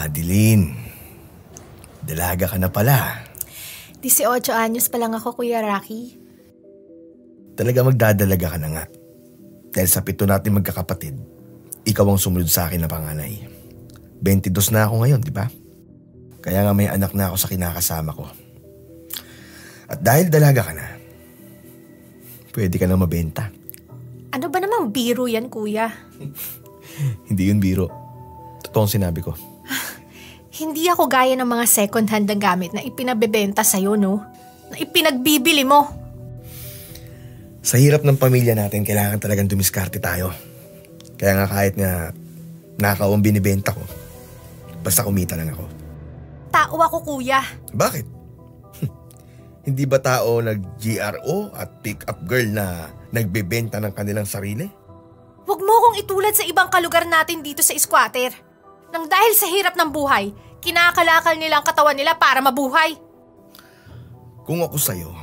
Adeline, dalaga ka na pala. 18 anyos pa lang ako, Kuya Rocky. Talaga magdadalaga ka na nga. Dahil sa 7 natin magkakapatid, ikaw ang sumunod sa akin na panganay. 22 na ako ngayon, di ba? Kaya nga may anak na ako sa kinakasama ko. At dahil dalaga ka na, pwede ka na mabenta. Ano ba namang biro yan, Kuya? Hindi yun biro. Totoong sinabi ko. Hindi ako gaya ng mga second-hand na gamit na ipinabebenta sa'yo, no? Na ipinagbibili mo. Sa hirap ng pamilya natin, kailangan talagang dumiskarte tayo. Kaya nga kahit nga nakaw ang binibenta ko, basta kumita lang ako. Tao ako, Kuya. Bakit? Hindi ba tao nag-GRO at pick-up girl na nagbebenta ng kanilang sarili? Huwag mo akong itulad sa ibang kalugar natin dito sa squatter. Nang dahil sa hirap ng buhay, kinakalakal nila ang katawan nila para mabuhay. Kung ako sa'yo,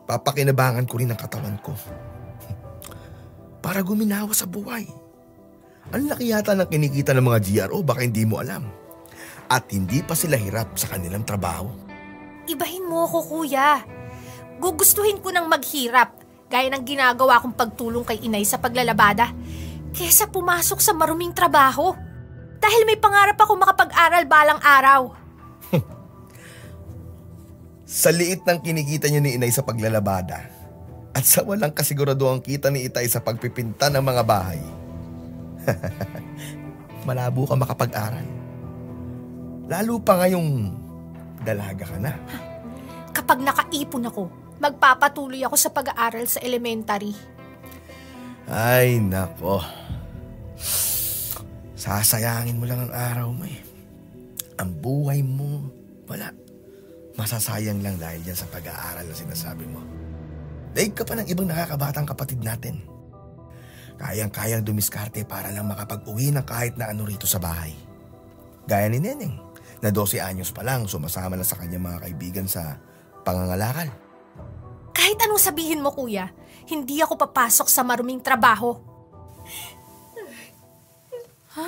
papakinabangan ko rin ang katawan ko. Para guminawa sa buhay. Ang laki yata ng kinikita ng mga GRO, baka hindi mo alam. At hindi pa sila hirap sa kanilang trabaho. Ibahin mo ako, Kuya. Gugustuhin ko ng maghirap, gaya ng ginagawa kong pagtulong kay inay sa paglalabada, kesa pumasok sa maruming trabaho. Dahil may pangarap ako makapag-aral balang araw. Sa liit ng kinikita niyo ni inay sa paglalabada at sa walang kasiguraduhang kita ni itay sa pagpipinta ng mga bahay, malabo ka makapag-aral. Lalo pa ngayong dalaga ka na. Kapag nakaipon ako, magpapatuloy ako sa pag-aaral sa elementary. Ay, nako. Sasayangin mo lang ang araw mo eh. Ang buhay mo, wala. Masasayang lang dahil yan sa pag-aaral na sinasabi mo. Daig ka pa ng ibang nakakabatang kapatid natin. Kayang-kayang dumiskarte para lang makapag-uwi ng kahit na ano rito sa bahay. Gaya ni Neneng, na 12 anyos pa lang sumasama na sa kanyang mga kaibigan sa pangangalakal. Kahit anong sabihin mo, Kuya, hindi ako papasok sa maruming trabaho. Ha?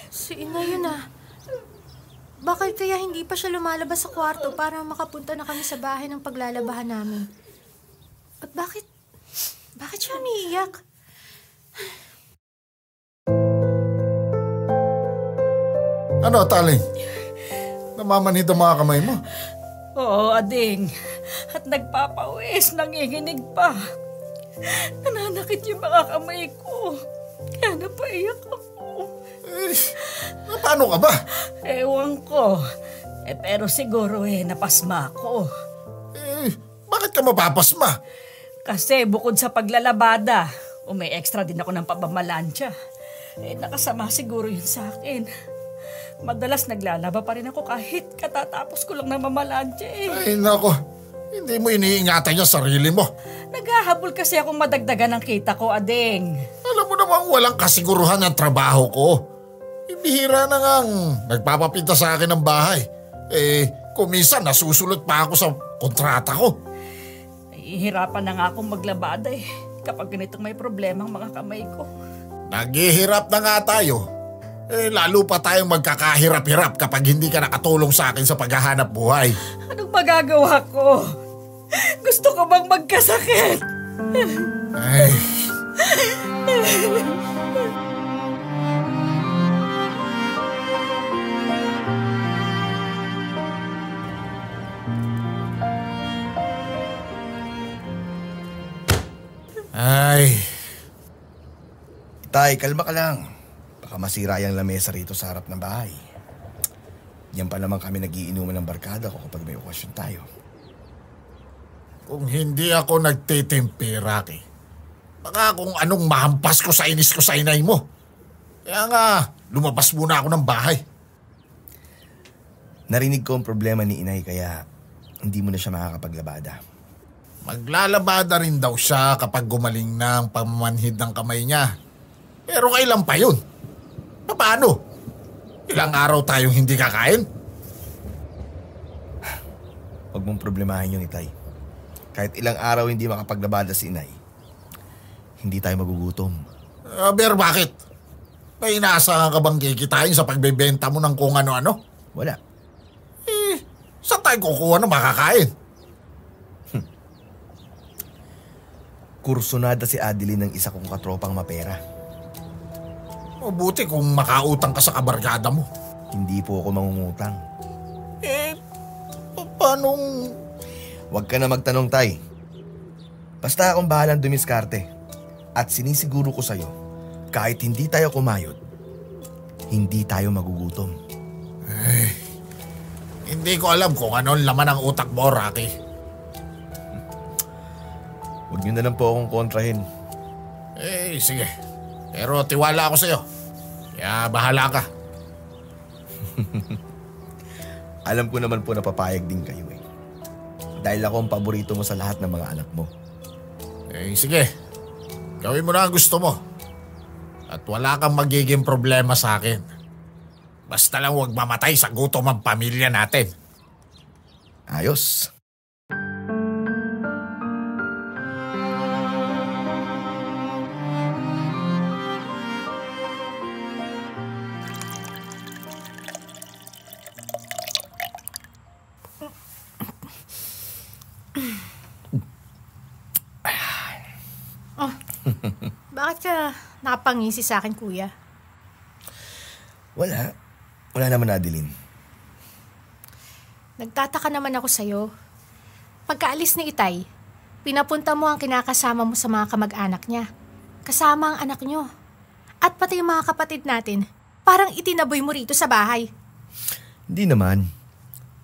Si Ina yun ah. Bakit kaya hindi pa siya lumalabas sa kwarto para makapunta na kami sa bahay ng paglalabahan namin? At bakit siya umiiyak? Ano, Taling? Namamanhid ang mga kamay mo? Oo, Ading. At nagpapawis, nanginginig pa. Nananakit yung mga kamay ko. Kaya napaiyak ako. Paano ka ba? Ewan ko. Pero siguro napasma ako. Bakit ka mapapasma? Kasi bukod sa paglalabada, may extra din ako ng pabamalansya. Nakasama siguro yun sa akin. Madalas naglalaba pa rin ako kahit katatapos ko lang na mamalansya Ay, nako. Hindi mo iniingatan yung sarili mo. Naghahabol kasi akong madagdagan ng kita ko, Ading. Alam mo namang walang kasiguruhan ang trabaho ko. Bihira na ngang nagpapapinta sa akin ng bahay. Kung minsan nasusulot pa ako sa kontrata ko. Nahihirapan na nga akong maglabada kapag ganitong may problema ang mga kamay ko. Naghihirap na nga tayo. Lalo pa tayong magkakahirap-hirap kapag hindi ka nakatulong sa akin sa paghahanap buhay. Anong magagawa ko? Gusto ko bang magkasakit? Ay... Ay... Itay, kalma ka lang. Baka masira yung lamesa rito sa harap ng bahay. Yan pa naman kami nagiinuman ng barkada ko kapag may okasyon tayo. Kung hindi ako nagtitimpi, Rocky, baka kung anong mahampas ko sa inis ko sa inay mo. Kaya nga, lumabas muna ako ng bahay. Narinig ko ang problema ni inay kaya hindi mo na siya makakapaglabada. Maglalabada rin daw siya kapag gumaling na ang pamamanhid ng kamay niya. Pero kailan pa yun? Paano? Ilang araw tayong hindi kakain? Huwag mong problemahin yung itay. Kahit ilang araw hindi makapaglabada si inay, hindi tayo magugutom. Pero bakit? May inaasahan ka bang kikitain sa pagbebenta mo ng kung ano-ano? Wala. Saan tayo kukuha ng makakain? Kursunada si Adeline ng isa kong katropang mapera. Mabuti kung makautang ka sa kabarkada mo. Hindi po ako mangungutang. Paano? Huwag ka na magtanong, Tay. Basta akong bahalang dumiskarte. At sinisiguro ko sa'yo, kahit hindi tayo kumayod, hindi tayo magugutom. Hindi ko alam kung ano ang laman ng utak mo, Rocky. Huwag niyo na lang po akong kontrahin. Sige. Pero tiwala ako sa'yo. Kaya bahala ka. Alam ko naman po na papayag din kayo eh. Dahil ako ang paborito mo sa lahat ng mga anak mo. Sige. Gawin mo na ang gusto mo. At wala kang magiging problema sa akin. Basta lang huwag mamatay sa gutom ang pamilya natin. Ayos. Bakit ka nakapangisi sa akin, kuya? Wala. Wala naman, Adeline. Nagtataka naman ako sa'yo. Pagkaalis ni Itay, pinapunta mo ang kinakasama mo sa mga kamag-anak niya. Kasama ang anak niyo. At pati yung mga kapatid natin, parang itinaboy mo rito sa bahay. Hindi naman.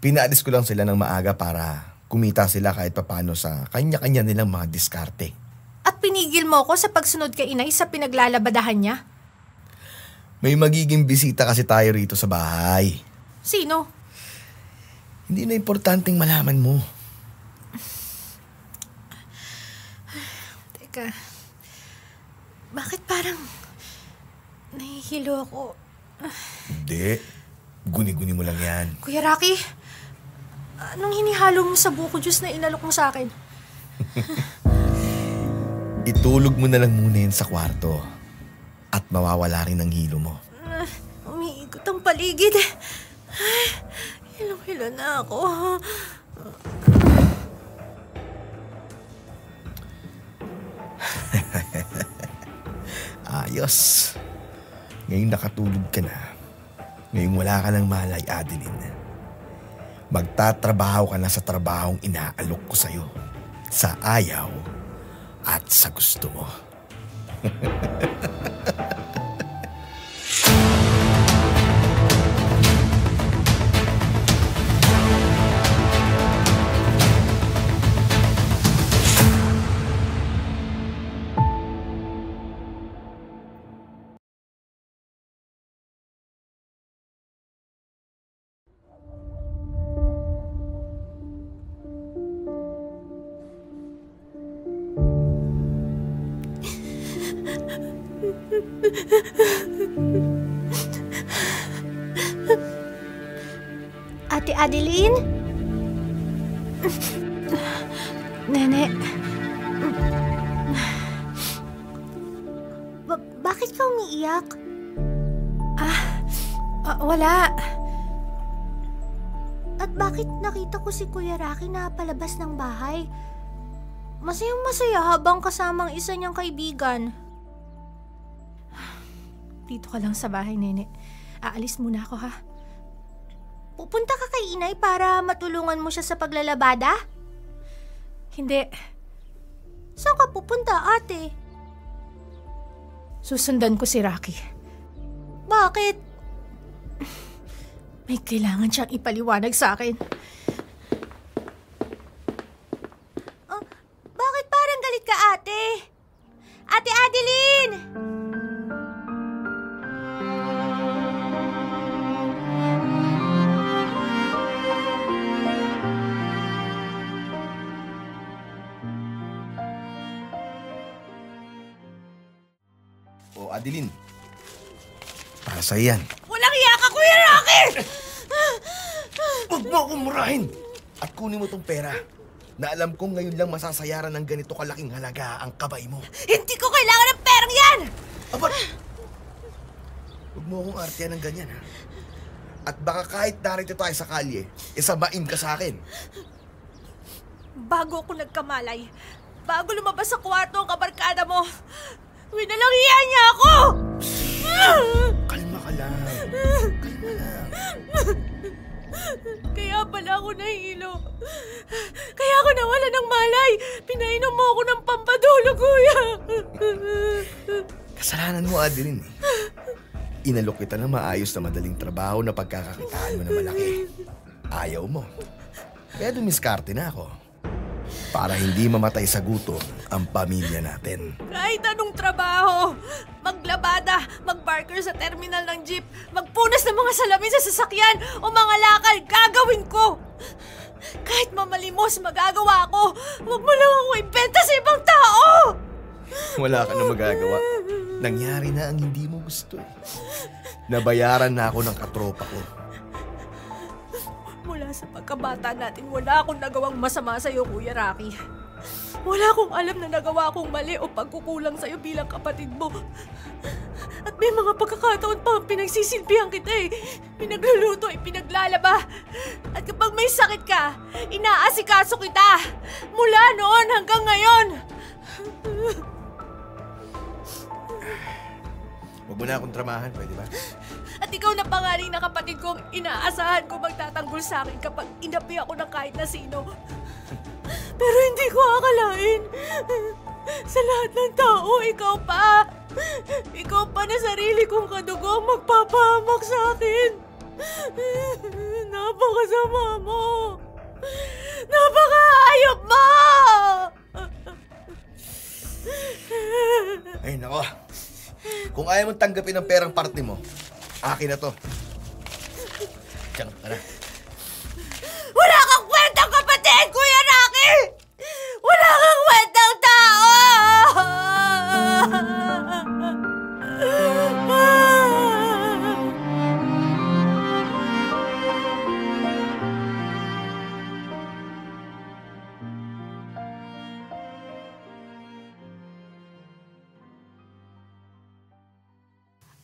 Pinaalis ko lang sila ng maaga para kumita sila kahit papano sa kanya-kanya nilang mga diskarte. At pinigil mo ko sa pagsunod kay Inay sa pinaglalabadahan niya? May magiging bisita kasi tayo rito sa bahay. Sino? Hindi na importanteng malaman mo. Teka, bakit parang nahihilo ako? Hindi. Guni-guni mo lang yan. Kuya Rocky, anong hinihalo mo sa buko juice na inalok mo sa akin? Itulog mo na lang muna yan sa kwarto. At mawawala rin ang hilo mo. Umiikot ang paligid. Ay, hilong-hilo na ako. Ayos. Ngayon nakatulog ka na. Ngayon wala ka ng malay, Adeline. Magtatrabaho ka na sa trabahong inaalok ko sa'yo. Sa ayaw at sa gusto mo. Ate Adeline? Nene? Bakit ka umiiyak? Wala. At bakit nakita ko si Kuya Rocky na palabas ng bahay? Masayang masaya habang kasamang isa niyang kaibigan. Dito ka lang sa bahay, Nene. Aalis muna ako, ha? Pupunta ka kay Inay para matulungan mo siya sa paglalabada? Hindi. Saan ka pupunta, ate? Susundan ko si Rocky. Bakit? May kailangan siyang ipaliwanag sa akin. Bakit parang galit ka, ate? Ate Adeline! O, Adeline. Para sa'yo yan. Walang iya ka, Kuya Rocky! Huwag mo akong murahin! At kunin mo tong pera na alam kong ngayon lang masasayaran ng ganito kalaking halaga ang kabay mo. Hindi ko kailangan ng perang yan! Aba, mo akong artiyan ng ganyan, ha? At baka kahit narito tayo sa kalye, isabain ka sa akin. Bago ako nagkamalay, bago lumabas sa kwarto ang kabarkada mo, winalangian niya ako! Kalma ka lang. Kalma lang. Kaya pala ako nahilo. Kaya ako nawala ng malay. Pinainom mo ako ng pampatulog, kuya. Kasalanan mo, Adeline, eh. Inalok kita ng maayos na madaling trabaho na pagkakakitaan mo na malaki. Ayaw mo. Kaya dumiskarte na ako. Para hindi mamatay sa gutom ang pamilya natin. Kahit anong trabaho, maglabada, magbarker sa terminal ng jeep, magpunas ng mga salamin sa sasakyan o mga lakal, gagawin ko. Kahit mamalimos, magagawa ko. Huwag mo lang ako ibenta sa ibang tao. Wala ka na magagawa. Nangyari na ang hindi mo gusto. Nabayaran na ako ng katropa ko. Mula sa pagkabata natin, wala akong nagawang masama sa'yo, Kuya Rocky. Wala akong alam na nagawa akong mali o pagkukulang sa'yo bilang kapatid mo. At may mga pagkakataon pa pinagsisilbihan kita eh. Pinagluluto, pinaglalaba. At kapag may sakit ka, inaasikaso kita. Mula noon hanggang ngayon. Huwag mo na akong tramahan, pwede ba? At ikaw na pangaling na kapatid kong inaasahan ko magtatanggol sa akin kapag inapi ako ng kahit na sino. Pero hindi ko akalain. Sa lahat ng tao, ikaw pa. Ikaw pa na sarili kong kadugo magpapahamak sa akin. Napakasama mo. Napakaayop mo! Ay, nako. Kung ayaw mong tanggapin ang perang party mo, akin na to. Diyan ka na. Wala kang kwentang kapatid, Kuya Rocky! Wala kang kwentang tao!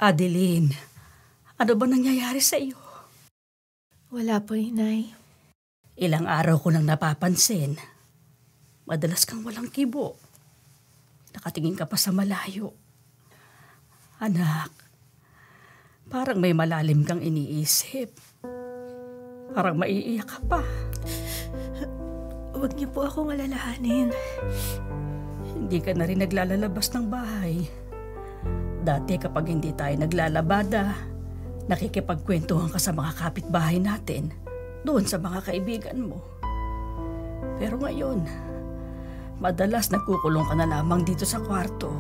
Adeline, ano ba nangyayari sa iyo? Wala po, Inay. Ilang araw ko nang napapansin. Madalas kang walang kibo. Nakatingin ka pa sa malayo. Anak, parang may malalim kang iniisip. Parang maiiyak ka pa. Huwag niyo po akong alalahanin. Hindi ka na rin naglalalabas ng bahay. Dati kapag hindi tayo naglalabada, nakikipagkwentuhan ka sa mga kapitbahay natin, doon sa mga kaibigan mo. Pero ngayon, madalas nagkukulong ka na lamang dito sa kwarto.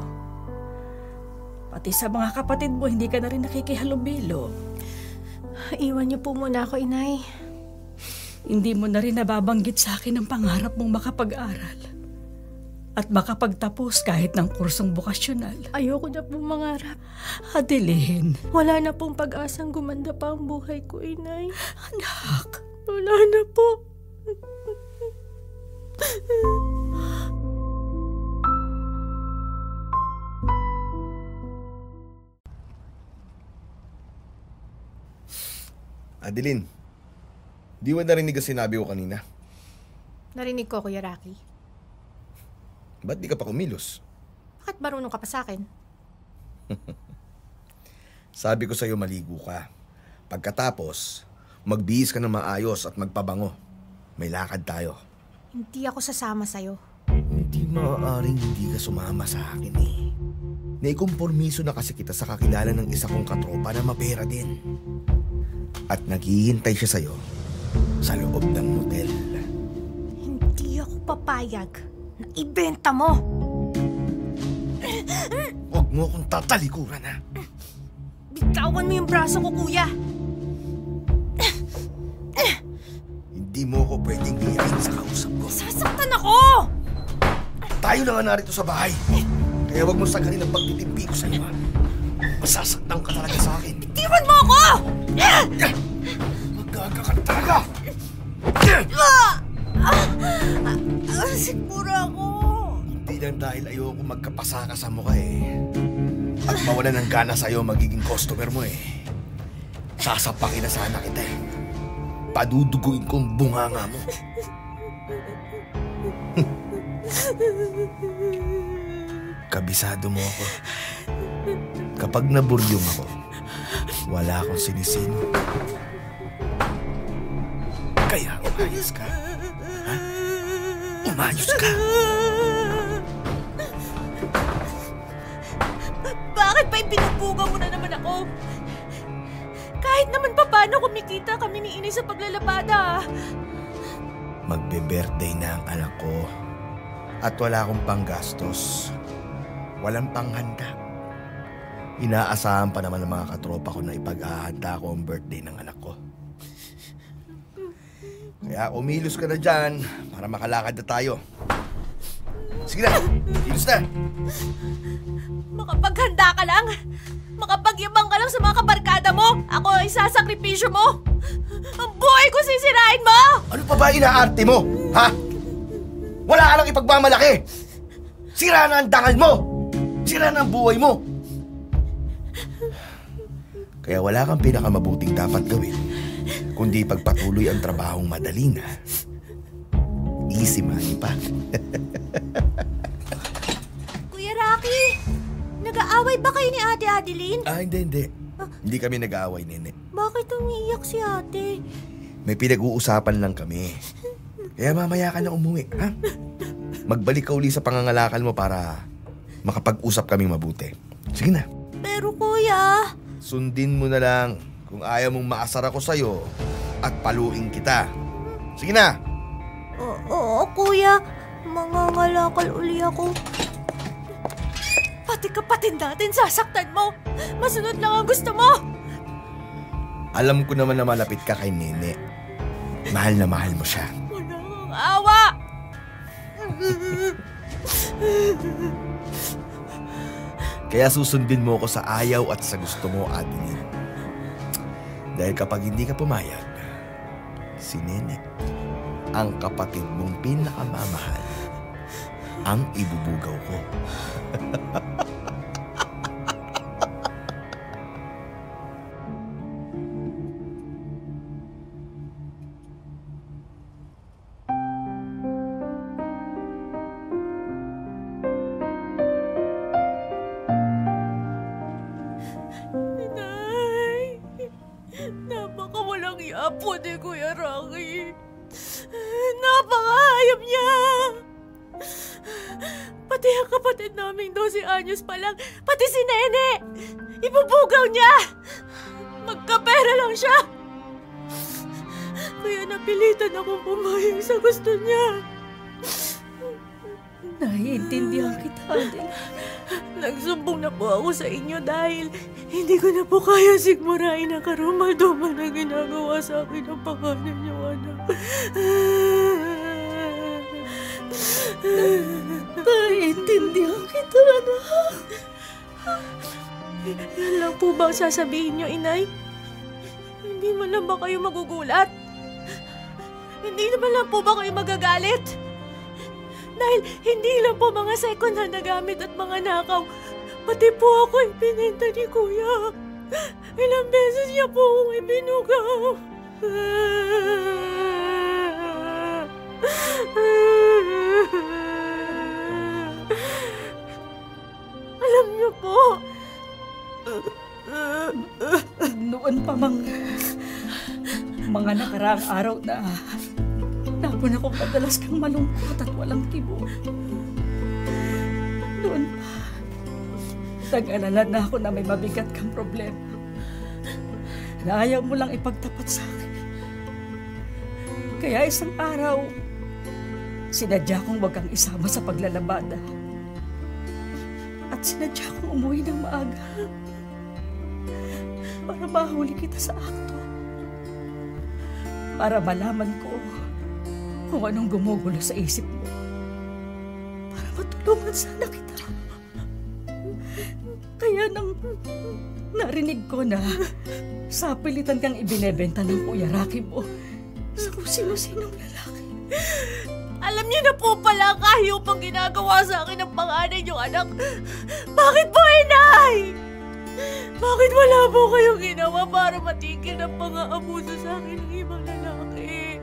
Pati sa mga kapatid mo, hindi ka na rin nakikihalubilo. Iwan niyo po muna ako, Inay. Hindi mo na rin nababanggit sa akin ang pangarap mong makapag-aral at makapagtapos kahit ng kursong bokasyonal. Ayoko na pong mangarap. Adeline. Wala na pong pag-asang gumanda pa ang buhay ko, Inay. Anak. Wala na po. Adeline, di mo narinig ang sinabi ko kanina? Narinig ko, Kuya Rocky. Ba't di ka pa kumilos? Bakit marunong ka pa sa akin? Sabi ko sa'yo maligo ka. Pagkatapos, magbihis ka ng maayos at magpabango. May lakad tayo. Hindi ako sasama sa'yo. Hindi maaaring hindi ka sumama sa akin eh. Naikompormiso na kasi kita sa kakilala ng isa kong katropa na mapera din. At naghihintay siya sa'yo sa loob ng motel. Hindi ako papayag na ibenta mo. Huwag mo akong tatalikuran, ha? Bitawan mo yung braso ko, kuya. Hindi mo ako pwedeng iyakin sa kausap ko. Sasaktan ako! Tayo na nga narito sa bahay. Kaya huwag mo sagalin ang pagtitimpi ko sa'yo, ha? Masasaktan ka talaga sa akin. Bitiwan mo ako! Magaga ka talaga! Siguro ako. Hindi lang dahil ayoko magkapasa ka sa mukha eh. At mawalan ng gana sa'yo magiging customer mo eh. Sasapakin na sana kita eh. Paduduguin ko ang bunganga mo. Kabisado mo ako. Kapag naburyong ako, wala akong sinisino. Kaya umayos ka. Ha? Umayos ka. Bakit pa ibinubuga mo na naman ako? Kahit naman pa paano kumikita kami ni Inay sa paglalabada. Magbe-birthday na ang anak ko. At wala akong panggastos. Walang panghanda. Inaasahan pa naman ng mga katropa ko na ipag-ahanda ko ang birthday ng anak ko. Kaya umilos ka na dyan para makalakad na tayo. Sige na, kilos na. Makapaghanda ka lang. Makapagyabang ka lang sa mga kabarkada mo. Ako ay sasakripisyo mo. Ang buhay ko sisirain mo! Ano pa ba inaarte mo? Ha? Wala ka lang ipagmamalaki. Sira na ang dangal mo. Sira na ang buhay mo. Kaya wala kang pinakamabuting dapat gawin kundi pagpatuloy ang trabahong madali na. Easy money pa. Kuya Rocky, nag-aaway ba kayo ni Ate Adeline? Hindi. Hindi kami nag-aaway, Nene. Bakit umiiyak si ate? May pinag-uusapan lang kami. Kaya mamaya ka na umuwi, ha? Magbalik ka uli sa pangangalakal mo para makapag-usap kaming mabuti. Sige na. Pero kuya... Sundin mo na lang kung ayaw mong maasar ako sa'yo at paluin kita. Sige na. Oo, kuya. Mangangalakal uli ako. Pati kapatid natin sasaktan mo. Masunod lang ang gusto mo. Alam ko naman na malapit ka kay Nene. Mahal na mahal mo siya. Wala kang awa. Kaya susundin mo ako sa ayaw at sa gusto mo, Adeline. Dahil kapag hindi ka pumayag, si Nene, ang kapatid mong pinakamamahal, ang ibubugaw ko. Napakawalang ni Kuya Rocky. Napakahayop niya. Pati ang kapatid namin 12 anyos pa lang, pati si Nene, ibubugaw niya. Magkapera lang siya. Kaya napilitan akong pumayag sa gusto niya. Naiintindihan kita, Adel. Nagsumbong na po ako sa inyo dahil hindi ko na po kaya sigmurain ang karumal-dumal na ginagawa sa akin ng pangalan niyo, anak. Naiintindihan kita, anak. Yan lang po ba ang sasabihin niyo, Inay? Hindi man lang ba kayo magugulat? Hindi naman lang po ba kayo magagalit? Dahil hindi lang po mga second hand na gamit at mga nakaw. Pati po ako ipinenta ni Kuya. Ilang beses niya po akong ibinugaw. Alam niyo po. Noon pa mga nakaraang araw na napon akong madalas kang malungkot at walang tibok. Noon pa, nag-alala na ako na may mabigat kang problema na ayaw mo lang ipagtapat sa akin. Kaya isang araw, sinadya kong wag kang isama sa paglalabada at sinadya kong umuwi ng maaga para mahuli kita sa akto, para malaman ko kung anong gumugulo sa isip mo, para matulungan sana kita. Kaya nang narinig ko na sa pilitan kang ibinebenta ng Kuya Rocky mo sa kung sino-sinong lalaki. Alam niyo na po pala ang kahiyupang ginagawa sa akin ng panganay niyong anak. Bakit po, Inay? Bakit Bakit wala po kayong ginawa para matigil ng pang-aabuso sa akin ng ibang lalaki?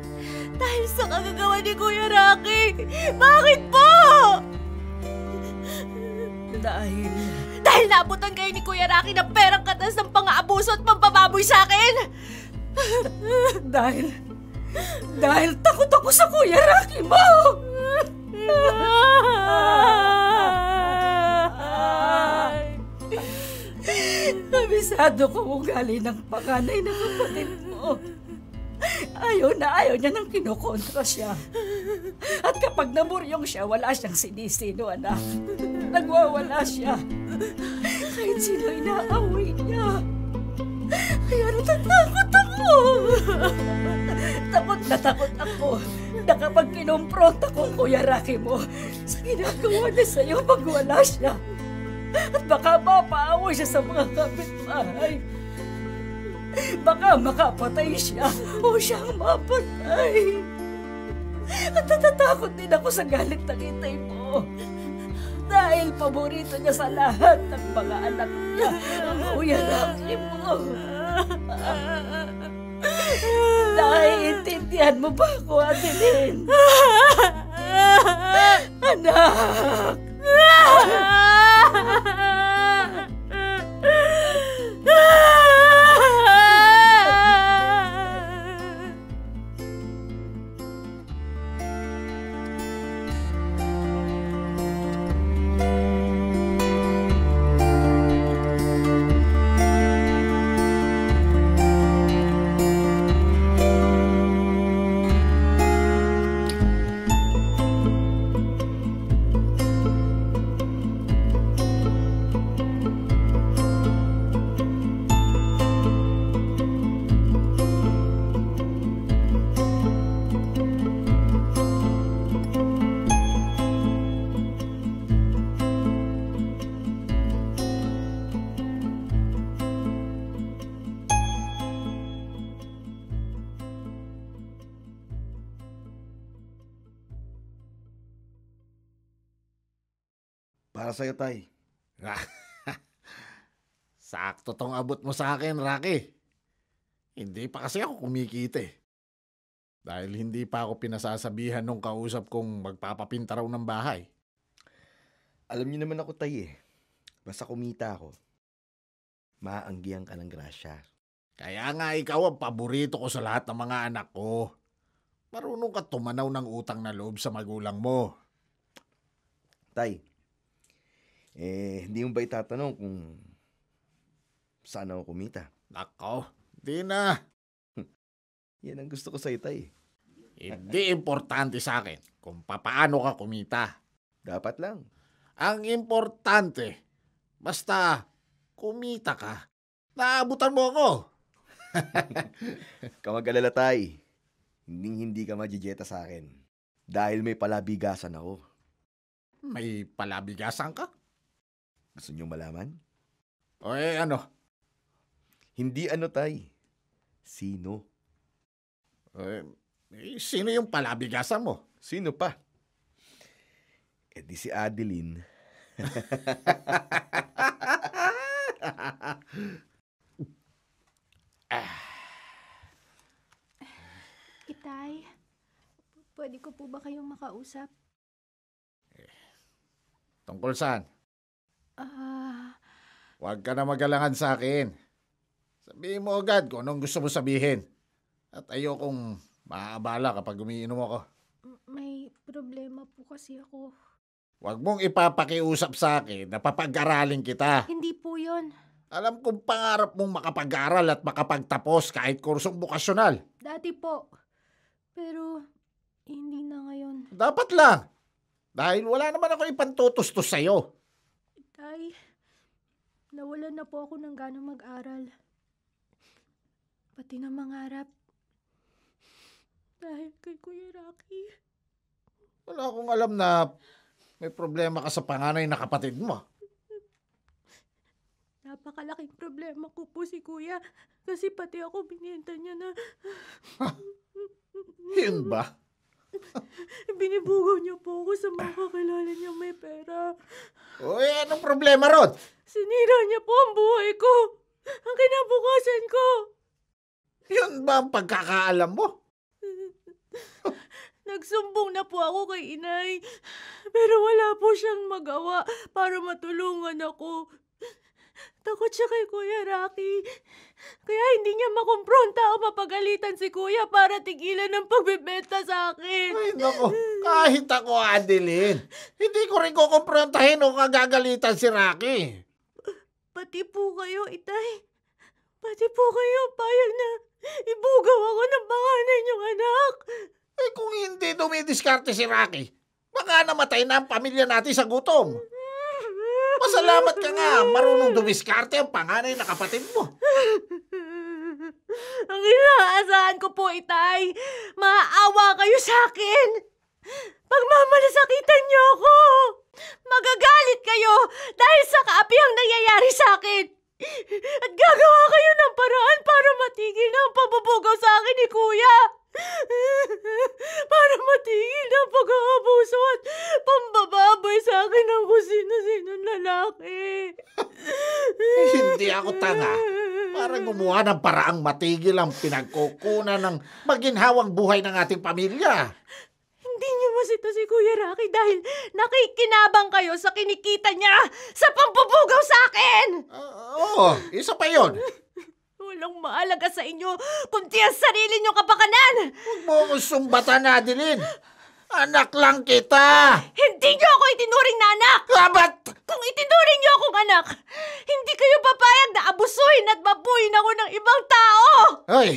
Dahil sa kagagawa ni Kuya Rocky! Bakit po? Dahil naabutan kayo ni Kuya Rocky ng perang katas ng pang-aabuso at pambababoy sa akin! Dahil takot ako sa Kuya Rocky mo! Kabisado ko ugali ng panganay ng kapatid mo. Ayaw niya nang kinukontra siya. At kapag namuryong siya, wala siyang sinisino, anak. Nagwawala siya. Kahit sino inaaway niya. Kaya natatakot ako. Takot ako na kapag kinumpronta ko ang Kuya Rocky mo sa ginagawa niya sa'yo pag wala siya. At baka mapaaway siya sa mga kapitbahay. Baka makapatay siya o siyang mapatay. At natatakot din ako sa galit ng itay mo. Dahil paborito niya sa lahat ng mga anak niya ang Kuya Rocky mo. Naiintindihan mo ba ako, Adeline? Anak! Para sa'yo, Tay. Sakto tong abot mo sa akin, Rocky. Hindi pa kasi ako kumikita eh. Dahil hindi pa ako pinasasabihan nung kausap kong magpapapinta raw ng bahay. Alam niyo naman ako, Tay eh. Basta kumita ako, maaanggihan ka ng grasya. Kaya nga ikaw ang paborito ko sa lahat ng mga anak ko. Marunong ka tumanaw ng utang na loob sa magulang mo. Tay, hindi mo ba itatanong kung saan ako kumita? Nako, di na. Yan ang gusto ko sa'yo, Tay. Hindi importante sa akin kung papaano ka kumita. Dapat lang. Ang importante, basta kumita ka, naabutan mo ako. Kamag-alala, Tay. Hindi ka majijeta sa akin. Dahil may palabigasan ako. May palabigasan ka? Gusto niyo malaman? O ano? Hindi ano, Tay. Sino? Sino yung palabigasan mo? Sino pa? Di si Adeline. Itay, pwede ko po ba kayong makausap? Tungkol saan? Huwag ka na magalangan sa akin. Sabihin mo agad kung anong gusto mo sabihin. At ayokong maaabala kapag umiinom ako. May problema po kasi ako. Huwag mong ipapakiusap sa akin na papag-aralin kita. Hindi po yun. Alam kong pangarap mong makapag-aral at makapagtapos kahit kursong bukasyonal. Dati po. Pero hindi na ngayon. Dapat lang. Dahil wala naman ako ipantutustos sa'yo. Tay, nawalan na po ako ng gana mag-aral. Pati na mangarap. Dahil kay Kuya Rocky. Wala akong alam na may problema ka sa panganay na kapatid mo. Napakalaking problema ko po si Kuya. Kasi pati ako binenta niya na... Yun ba? Binibugaw niya po ako sa mga kakilala niya may pera. Uy, anong problema ron? Sinira niya po ang buhay ko. ang kinabukasan ko. Yun ba ang pagkakaalam mo? Nagsumbong na po ako kay inay, pero wala po siyang magawa para matulungan ako. Takot siya kay Kuya Rocky, kaya hindi niya makumpronta o mapagalitan si Kuya para tigilan ng pagbebenta sa akin. Ay, nako. Kahit ako, Adeline, hindi ko rin kukumprontahin o kagagalitan si Rocky. Pati po kayo, Itay. Pati po kayo, payag na ibugaw ako ng pangalan niyong anak. Eh kung hindi dumidiskarte si Rocky, baka namatay na ang pamilya natin sa gutom. Pasalamat ka nga, marunong dumiskarte ang panganay na kapatid mo. Ang inaasahan ko po, Itay, maawa kayo sa akin. Pagmamalasakitan niyo ako. Magagalit kayo dahil sa kaapihang nangyayari sa akin. At gagawa kayo ng paraan para matigil na ang pagbubugaw sa akin ni Kuya. Para matigil na ang pag-aabuso at pambababoy sa akin ng kung sino-sinong lalaki. Hindi ako tanga para gumawa ng paraang matigil ang pinagkukunan ng maginhawang buhay ng ating pamilya. Hindi niyo masita si Kuya Rocky dahil nakikinabang kayo sa kinikita niya sa pambubugaw sa akin. Oo, isa pa yun. Walang maalaga sa inyo kundi ang sarili niyong kapakanan. Huwag mo akong sumbatan, Adeline. Anak lang kita. Hindi niyo ako itinuring na anak. Ba't? Kung itinuring niyo akong anak, hindi kayo papayag na abusuhin at mabuhin ako ng ibang tao. Hoy,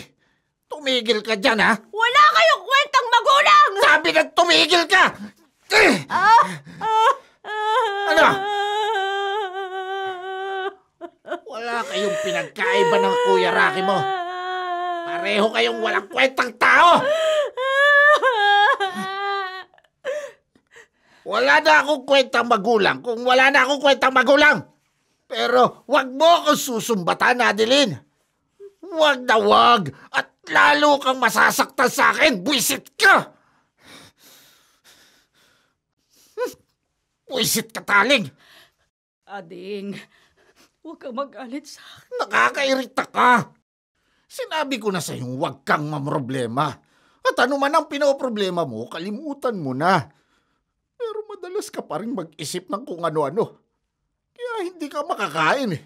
tumigil ka dyan, ha? Wala kayong kwentang magulang. Sabi na tumigil ka! Ano? Wala kayong pinagkaiba ng Kuya Rocky mo. Pareho kayong walang kwentang tao. Wala na akong kwentang magulang kung wala na akong kwentang magulang. Pero wag mo akong susumbatan, Adeline. Wag na wag. At lalo kang masasaktan sa akin. Buwisit ka! Buwisit ka, Taling. Ading, huwag kang magalit sa akin. Nakakairita ka. Sinabi ko na sa'yo, huwag kang mamroblema. At ano man ang pinoproblema mo, kalimutan mo na. Pero madalas ka pa rin mag-isip ng kung ano-ano. Kaya hindi ka makakain eh.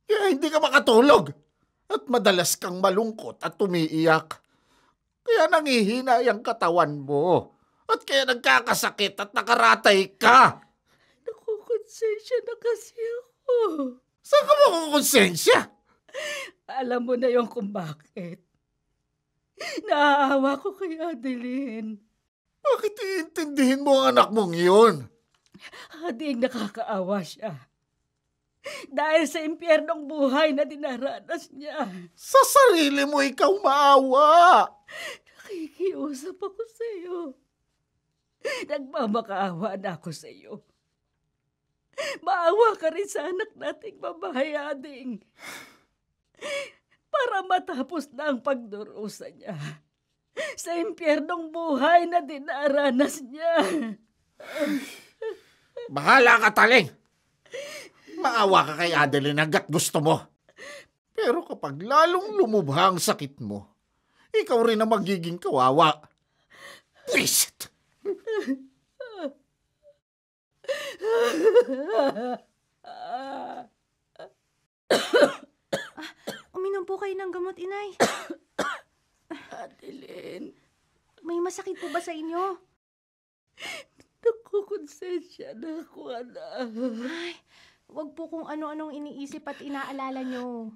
Kaya hindi ka makatulog. At madalas kang malungkot at umiiyak. Kaya nangihina yung katawan mo. At kaya nagkakasakit at nakaratay ka. Nakukonsensya na kasi ako. Saan ka makukonsensya? Alam mo na yung kung bakit. Naaawa ko kay Adeline. Bakit iintindihin mo ang anak mong yun? Ading nakakaawa siya. Dahil sa impyernong buhay na dinaranas niya. Sa sarili mo ikaw maawa. Nakikiusap ako sa iyo. Nagmamakaawa na ako sa iyo. Maawa ka rin sa anak nating babae, Ading. Para matapos na ang pagdurusa niya sa impyernong buhay na dinaranas niya. Bahala ka, Taling. Maawa ka kay Adeline hanggat gusto mo. Pero kapag lalong lumubha ang sakit mo, ikaw rin ang magiging kawawa. Pwisit! Uminom po kayo ng gamot, inay. Adeline, May masakit po ba sa inyo? nakukonsensya na ako, anak. Ay, wag po kung ano-anong iniisip at inaalala nyo.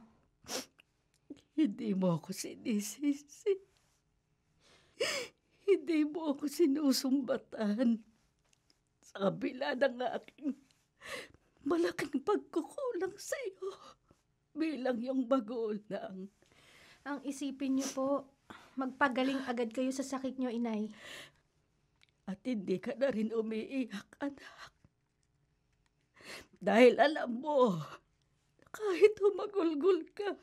Hindi mo ako sinisisi. Hindi mo ako sinusumbatan. Sa kabila ng aking malaking pagkukulang sa iyo bilang yung magulang. Ang isipin nyo po, magpagaling agad kayo sa sakit nyo, inay. At hindi ka na rin umiiyak, anak. Dahil alam mo, kahit humagulgul ka,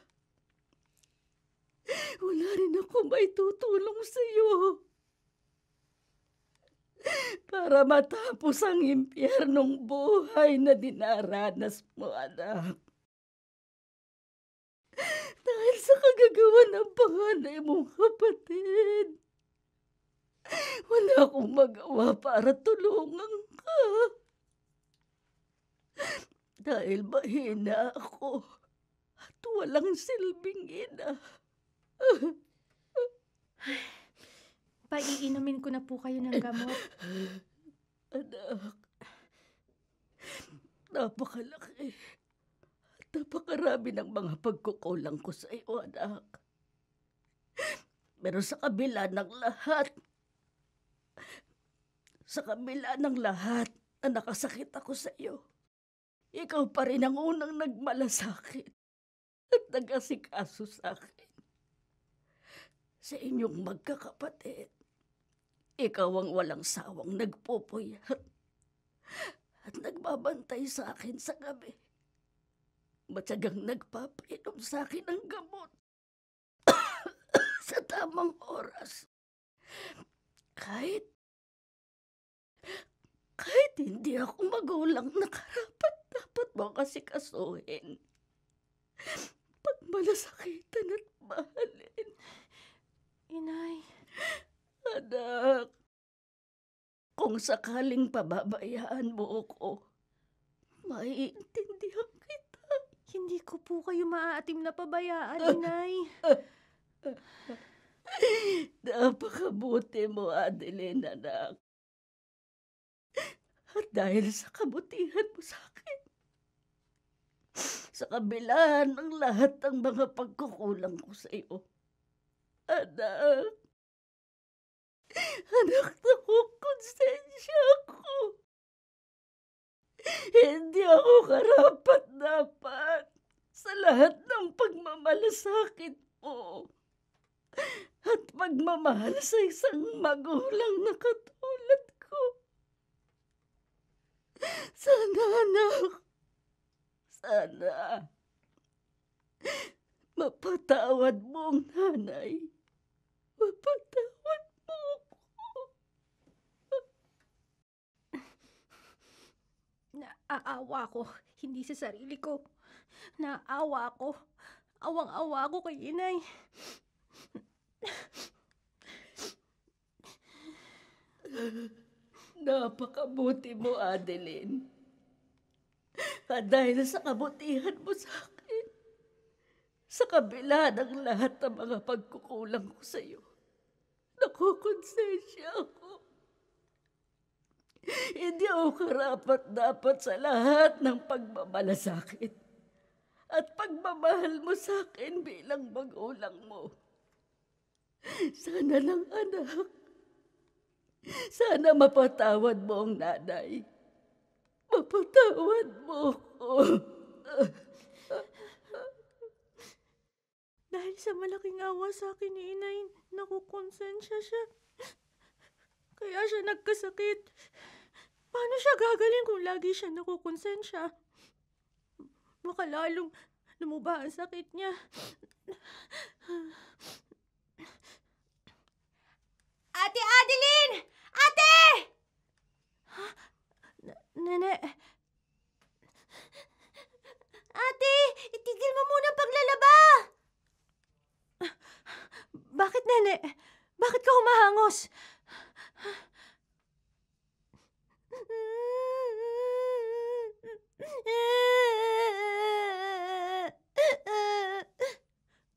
wala rin ako may tutulong sa iyo. Para matapos ang impyernong buhay na dinaranas mo, anak. Dahil sa kagagawa ng panganay mong kapatid. Wala akong magawa para tulungan ka. Dahil mahina ako at walang silbing ina. Paiinumin ko na po kayo ng gamot. Anak, napakalaki at napakarami ng mga pagkukulang ko sa iyo, anak. Pero sa kabila ng lahat na nakasakit ako sa iyo, ikaw pa rin ang unang nagmalasakit at nag-asikaso sa akin. Sa inyong magkakapatid, ikaw ang walang sawang nagpupuyat at nagbabantay sa akin sa gabi. Matyagang nagpapainom sa akin ng gamot sa tamang oras. Kahit hindi ako magulang na karapat-dapat mo kasi kasuhin. Pagmalasakitan at mahalin. Inay. Anak, kung sakaling pababayaan mo ako, maiintindihan kita. Hindi ko po kayo maaatim na pabayaan, Inay. Napakabuti mo, Adeline, anak. At dahil sa kabutihan mo sa akin, sa kabila ng lahat ng mga pagkukulang ko sa iyo, anak, nakukonsensya ako. Hindi ako karapat-dapat sa lahat ng pagmamalasakit mo at pagmamahal sa isang magulang na katulad ko. Sana, anak, sana mapatawad mo ang nanay. Mapatawad mo ako. Naaawa ko, hindi sa sarili ko. Naaawa ko. Awang-awa ko kay Inay. Napakabuti mo, Adeline. At dahil sa kabutihan mo sa akin, sa kabila ng lahat ng mga pagkukulang ko sa iyo, nakukonsensya ako. Hindi ako karapat-dapat sa lahat ng pagmamalasakit at pagmamahal mo sa akin bilang magulang mo. Sana lang, anak. Sana mapatawad mo ang nanay. Mapatawad mo ko. Dahil sa malaking awa sa akin ni Inay, nakukonsensya siya. Kaya siya nagkasakit. Paano siya gagaling kung lagi siya nakukonsensya? Baka lalong lumuba ang sakit niya. Ate Adeline! Ate! Nene. Ate, itigil mo muna ang paglalaba! Bakit, Nene? Bakit ka humahangos?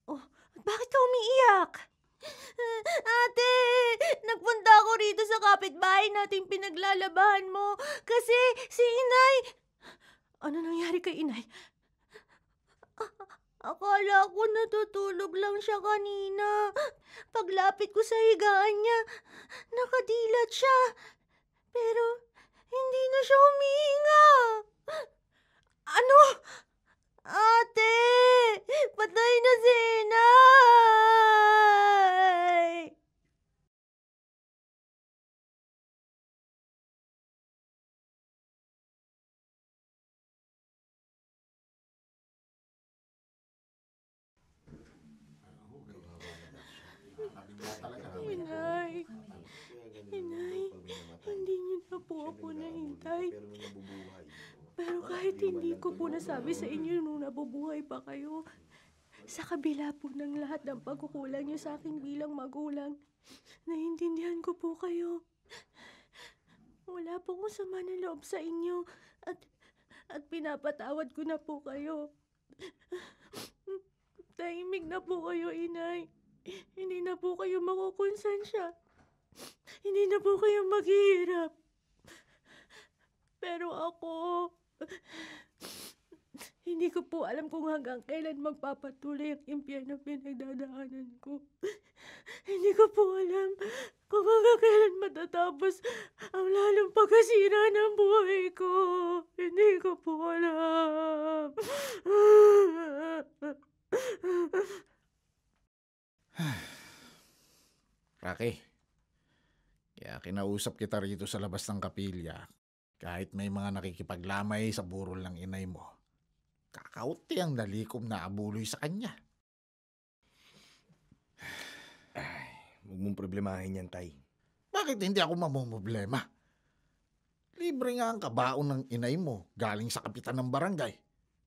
Oh, bakit ka umiiyak? Ate, nagpunta ako rito sa kapitbahay nating pinaglalabahan mo kasi si Inay... Ano nangyari kay Inay? Akala ko natutulog lang siya kanina. Paglapit ko sa higaan niya, nakadilat siya. Pero hindi na siya humihinga. Ano? Ate, patay na si Inay! Inay, Inay, hindi niyo na po ako nahintay. Pero kahit hindi ko po nasabi sa inyo nung nabubuhay pa kayo, Sa kabila po ng lahat ng pagkukulang niyo sa akin bilang magulang, naiintindihan ko po kayo. Wala po akong sama ng loob sa inyo at pinapatawad ko na po kayo. Tahimik na po kayo, Inay. Hindi na po kayo makukonsensya. Hindi na po kayo maghihirap. Pero ako, hindi ko po alam kung hanggang kailan magpapatuloy ang impyerno pinagdadaanan ko. Hindi ko po alam kung hanggang kailan matatapos ang lalong pagkasira ng buhay ko. Hindi ko po alam. Rocky, kaya kinausap kita rito sa labas ng kapilya. Kahit may mga nakikipaglamay sa burol ng inay mo, kakaunti ang nalikom na abuloy sa kanya. Huwag mong problemahin yan, Tay. Bakit hindi ako mamumblema? Libre nga ang kabaon ng inay mo galing sa kapitan ng barangay.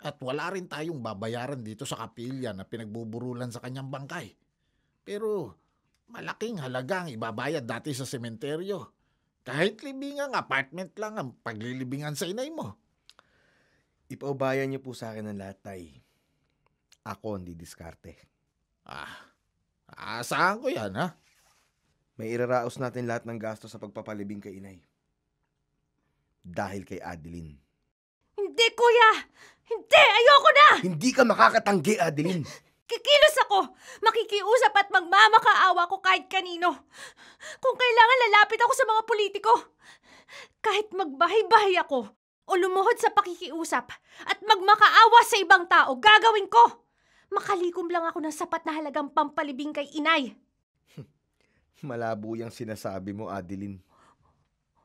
At wala rin tayong babayaran dito sa kapilya na pinagbuburulan sa kanyang bangkay. Pero malaking halaga ang ibabayad dati sa sementeryo. Kahit libingang apartment lang ang paglilibingan sa inay mo. Ipaubayan niyo po sa akin ang lahat, Tay. Ako hindi diskarte. Asahan ko yan, ha? May iraraos natin lahat ng gasto sa pagpapalibing kay inay. Dahil kay Adeline. Hindi, kuya! Hindi! Ayoko na! Hindi ka makakatanggi, Adeline. Kikilos ako! Makikiusap at magmamakaawa ko kahit kanino. Kung kailangan lalapit ako sa mga politiko. Kahit magbahay-bahay ako o lumuhod sa pakikiusap at magmakaawa sa ibang tao, gagawin ko! Makalikom lang ako ng sapat na halagang pampalibing kay inay. Malabo yung sinasabi mo, Adeline.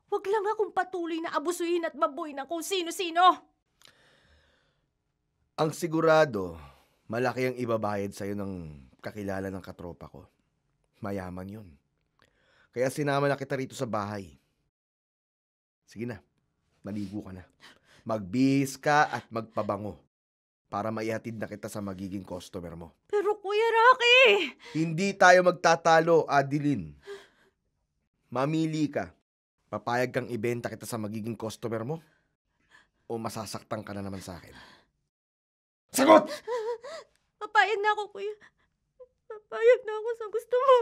Huwag lang akong patuloy na abusuhin at babuin ng kung sino-sino. Ang sigurado, malaki ang ibabayad sa'yo ng kakilala ng katropa ko. Mayaman yun. Kaya sinama na kita rito sa bahay. Sige na, naligo ka na. Magbihis ka at magpabango para maihatid na kita sa magiging customer mo. Pero Kuya Rocky! Hindi tayo magtatalo, Adeline. Mamili ka. Papayag kang ibenta kita sa magiging customer mo? O masasaktan ka na naman sa akin? Sagot! Papayag na ako, kuya. Papayag na ako sa gusto mo.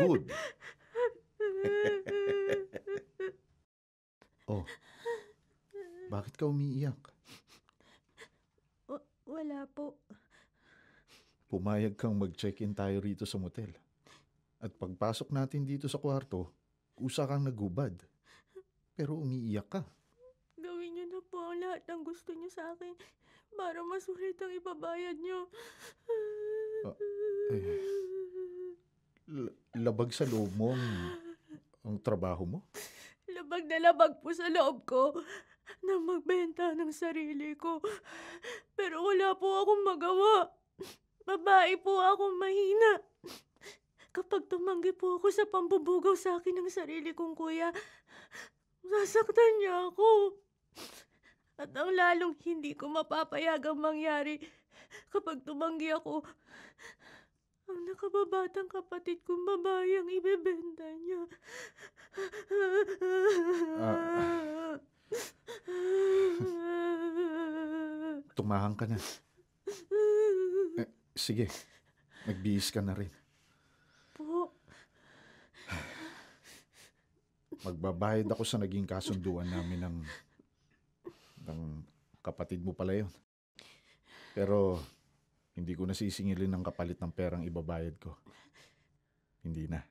Good. Oh, bakit ka umiiyak? Wala po. Pumayag kang mag-check-in tayo rito sa motel. At pagpasok natin dito sa kwarto, kusa kang nagubad. Pero umiiyak ka. Gawin niyo na po ang lahat ng gusto niyo sa akin para masulit ang ibabayad niyo. Labag sa loob mo ang trabaho mo? Labag na labag po sa loob ko na magbenta ng sarili ko. Pero wala po akong magawa. Babae po akong mahina. Kapag tumanggi po ako sa pambubugaw sa akin ng sarili kong kuya, sasaktan niya ako. At ang lalong hindi ko mapapayagang mangyari kapag tumanggi ako, ang nakababatang kapatid kong babae ang ibebenta niya. Tumahan ka na. Sige, magbihis ka na rin. Po. Magbabayad ako sa naging kasunduan namin ng kapatid mo pala yun. Pero hindi ko nasisingilin ng kapalit ng perang ibabayad ko. Hindi na.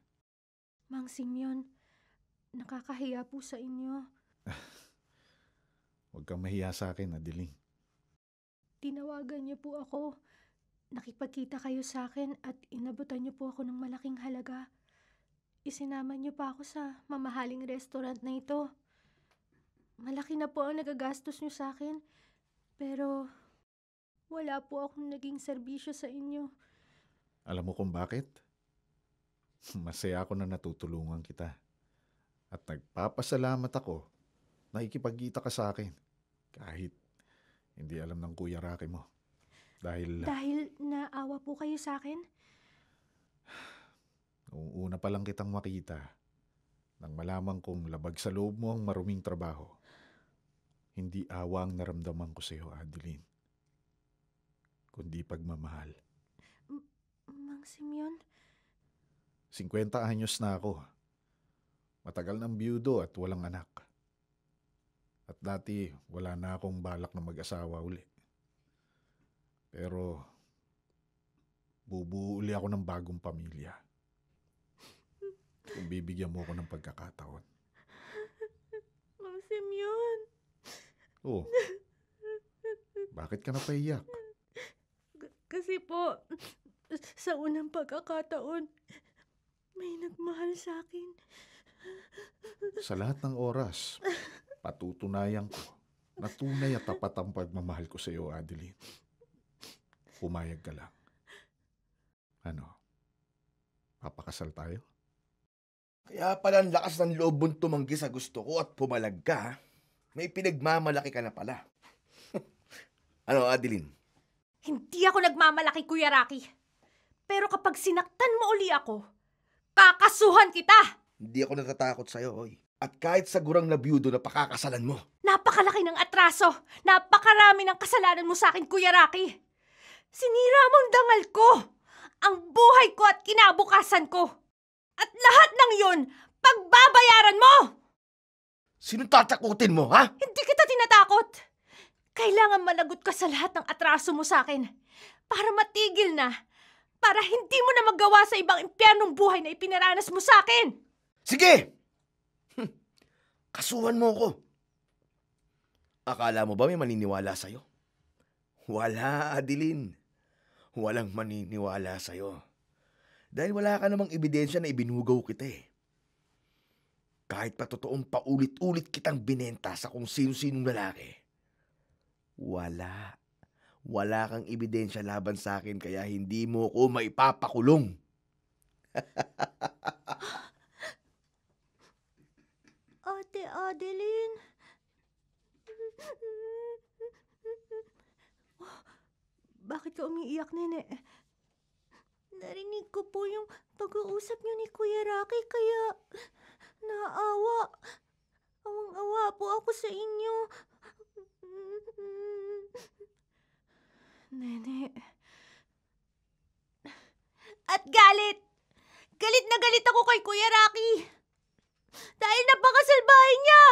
Mang Simeon, nakakahiya po sa inyo. Huwag kang mahiya sa akin, Adeline. Tinawagan niyo po ako. Nakipagkita kayo sa akin at inabutan niyo po ako ng malaking halaga. Isinama niyo pa ako sa mamahaling restaurant na ito. Malaki na po ang nagagastos niyo sa akin. Pero wala po akong naging serbisyo sa inyo. Alam mo kung bakit? Masaya ako na natutulungan kita. At nagpapasalamat ako na ikipagkita ka sa akin. Kahit Hindi alam ng Kuya Rocky mo. Dahil naawa po kayo sa akin? noong una pa lang kitang makita, nang malaman kong labag sa loob mo ang maruming trabaho, hindi awa ang naramdaman ko sa iyo, Adeline, kundi pagmamahal. Mang Simeon? 50 anyos na ako. Matagal ng biyudo at walang anak. At dati wala na akong balak na mag-asawa uli. Pero bubuo uli ako ng bagong pamilya. Kung bibigyan mo ko ng pagkakataon. Mang Simeon? Oh, bakit ka napaiyak? Kasi po, sa unang pagkakataon, may nagmahal sa akin. Sa lahat ng oras, patutunayan ko na tunay at tapat ang pagmamahal ko sa iyo, Adeline. Pumayag ka lang. Ano? Papakasal tayo? Kaya pala ang lakas ng loob mong tumanggi sa gusto ko at pumalag ka, ha? May pinagmamalaki ka na pala. Ano, Adeline? Hindi ako nagmamalaki, Kuya Rocky. Pero kapag sinaktan mo uli ako, kakasuhan kita! Hindi ako natatakot sa'yo, oy. At kahit sa gurang na biyudo na pakakasalan mo. Napakalaki ng atraso. Napakarami ng kasalanan mo sa akin, Kuya Rocky. Sinira mo ang dangal ko, ang buhay ko at kinabukasan ko. At lahat ng yun, pagbabayaran mo! Sino tatakutin mo, ha? Hindi kita tinatakot. Kailangan managot ka sa lahat ng atraso mo sa akin para matigil na, para hindi mo na magawa sa ibang impyernong buhay na ipinaranas mo sa akin. Sige! Kasuhan mo ko. Akala mo ba may maniniwala sa'yo? Wala, Adeline. Walang maniniwala sa'yo. Dahil wala ka namang ebidensya na ibinugaw kita eh. Kahit pa totoong paulit-ulit kitang binenta sa kung sino-sinong lalaki. Wala. Wala kang ebidensya laban sa akin kaya hindi mo ko maipapakulong. Ate Adeline? Bakit ka umiiyak, Nene? Narinig ko po yung pag-uusap niyo ni Kuya Rocky kaya naawa. Awang-awa po ako sa inyo. Nene. At galit! Galit na galit ako kay Kuya Rocky! Dahil napakasalbahe niya!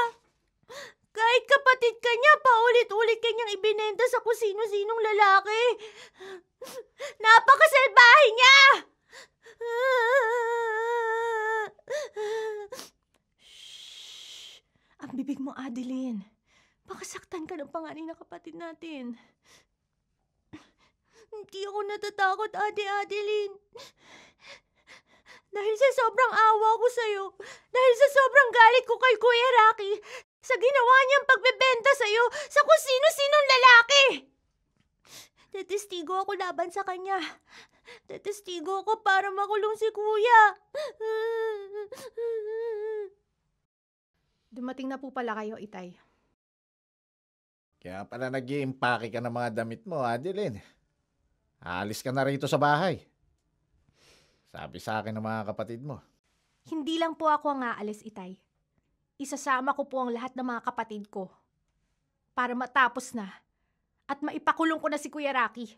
Kahit kapatid ka niya, paulit-ulit kanyang ibinenta sa kung sino-sinong lalaki. Napakasalbahe niya! Shh! Ang bibig mo, Adeline. Baka saktan ka ng panganay na kapatid natin. Hindi ako natatakot, Ate Adeline. Dahil sa sobrang awa ko sa'yo, dahil sa sobrang galit ko kay Kuya Rocky, sa ginawa niyang pagbebenta sa'yo sa kung sino-sinong lalaki. Tetestigo ako laban sa kanya. Tetestigo ako para makulong si Kuya. Dumating na po pala kayo, Itay. Kaya pala nag-iimpake ka ng mga damit mo, Adeline. Aalis ka na rito sa bahay. Sabi sa akin ng mga kapatid mo. Hindi lang po ako ang aalis, Itay. Isasama ko po ang lahat ng mga kapatid ko para matapos na at maipakulong ko na si Kuya Rocky.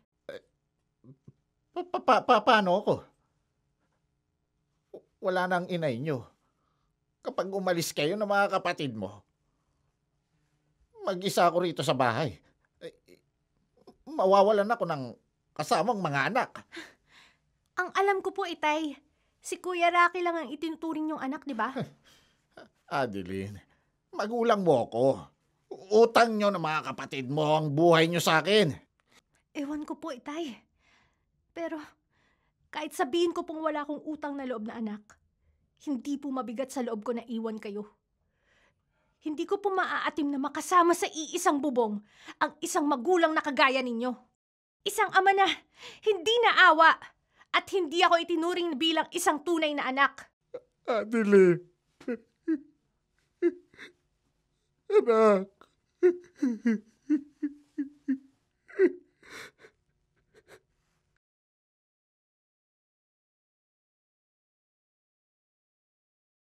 Paano ako? Wala nang inay nyo. Kapag umalis kayo ng mga kapatid mo, mag-isa ako rito sa bahay. Mawawalan ako ng kasamang mga anak. Ang alam ko po, Itay, si Kuya Rocky lang ang itinuturing yung anak, di ba? Adeline, magulang mo ako. Utang nyo ng mga kapatid mo ang buhay nyo sa akin. Ewan ko po, Itay. Pero kahit sabihin ko pong wala akong utang na loob na anak, hindi po mabigat sa loob ko na iwan kayo. Hindi ko po maaatim na makasama sa iisang bubong ang isang magulang na kagaya ninyo. Isang ama na hindi naawa at hindi ako itinuring bilang isang tunay na anak. Adeline. Anak.